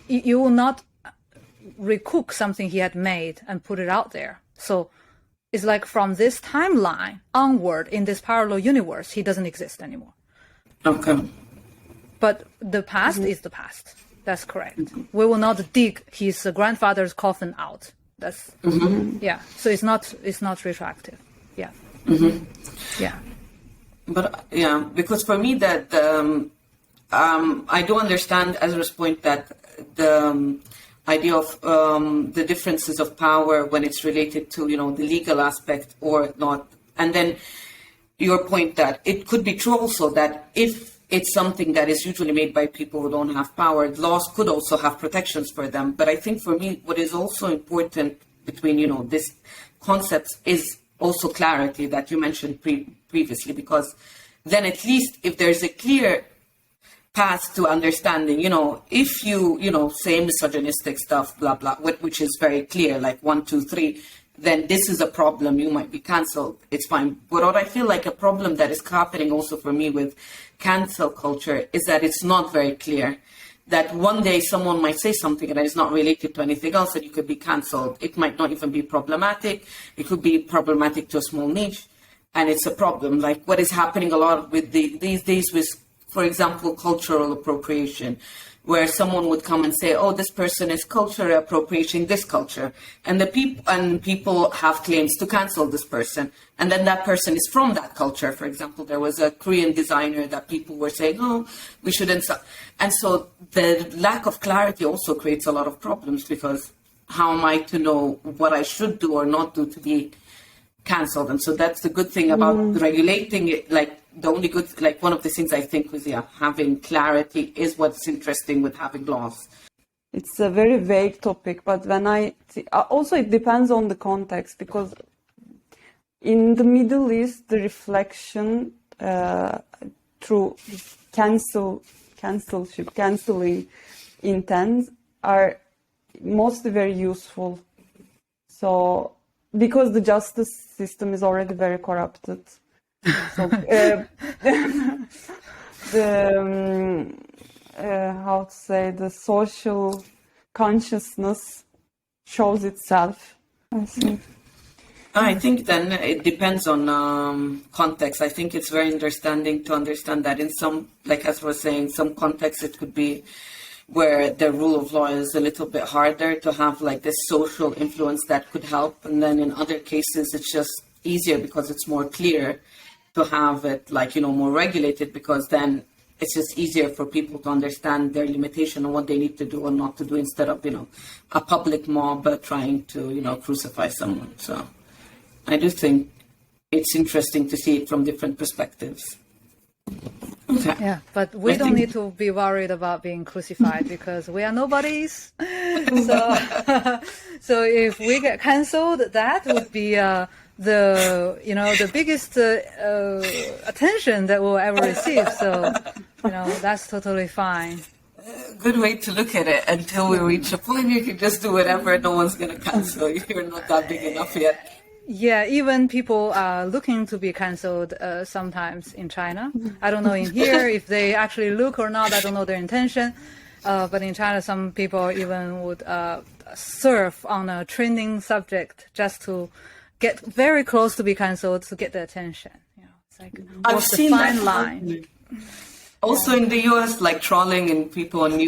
you will not recook something he had made and put it out there. So it's like from this timeline onward in this parallel universe, he doesn't exist anymore. Okay. But the past is the past. That's correct. We will not dig his grandfather's coffin out. That's yeah. So it's not retroactive. Yeah. Yeah. But yeah, because for me that I do understand Ezra's point that the idea of the differences of power when it's related to the legal aspect or not, and then your point that it could be true also that if it's something that is usually made by people who don't have power, laws could also have protections for them. But I think for me, what is also important between these concepts is also clarity that you mentioned previously, because then at least if there's a clear path to understanding, if you say misogynistic stuff, blah blah, which is very clear, like 1, 2, 3, then this is a problem, you might be cancelled, it's fine. But what I feel like a problem that is happening also for me with cancel culture is that it's not very clear. That one day someone might say something that is not related to anything else and you could be cancelled. It might not even be problematic. It could be problematic to a small niche. and it's a problem. Like what is happening a lot with these days with, for example, cultural appropriation, where someone would come and say, "Oh, this person is culturally appropriating this culture," and people have claims to cancel this person, and then that person is from that culture. For example, there was a Korean designer that people were saying, "Oh, we shouldn't," and so the lack of clarity also creates a lot of problems, because how am I to know what I should do or not do to be cancelled? And so that's the good thing about regulating it. Like the only good, like one of the things I think was, having clarity is what's interesting with having laws. It's a very vague topic, but when also it depends on the context, because in the Middle East, the reflection through canceling intents are mostly very useful. So, because the justice system is already very corrupted. So, the social consciousness shows itself, I think. I think then it depends on context. I think it's very understanding to understand that in some, like as we're saying, some contexts it could be where the rule of law is a little bit harder to have like this social influence that could help. And then in other cases, it's just easier because it's more clear to have it like, more regulated, because then it's just easier for people to understand their limitation on what they need to do or not to do, instead of, a public mob trying to, crucify someone. So I do think it's interesting to see it from different perspectives. Okay. Yeah, but we don't need to be worried about being crucified because we are nobodies. So if we get cancelled, that would be the biggest attention that we'll ever receive. So that's totally fine. Good way to look at it. Until we reach a point, you can just do whatever. No one's going to cancel you. You're not that big enough yet. Yeah, even people are looking to be cancelled sometimes in China. I don't know in here if they actually look or not. I don't know their intention. But in China, some people even would surf on a trending subject just to get very close to be cancelled to get the attention. It's like I've what's the seen fine that line. Also in the US, like trolling and people on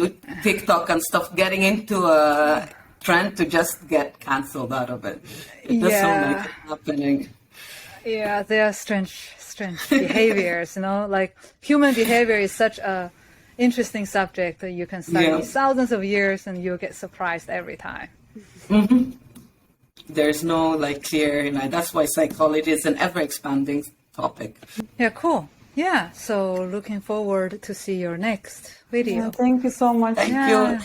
TikTok and stuff getting into a trend to just get cancelled out of it. There's so many things happening. Yeah, there are strange behaviors, like human behavior is such a interesting subject that you can study thousands of years and you'll get surprised every time. Mm-hmm. There's no clear, that's why psychology is an ever expanding topic. Yeah, cool. Yeah, so looking forward to see your next video. Yeah, thank you so much. Thank you.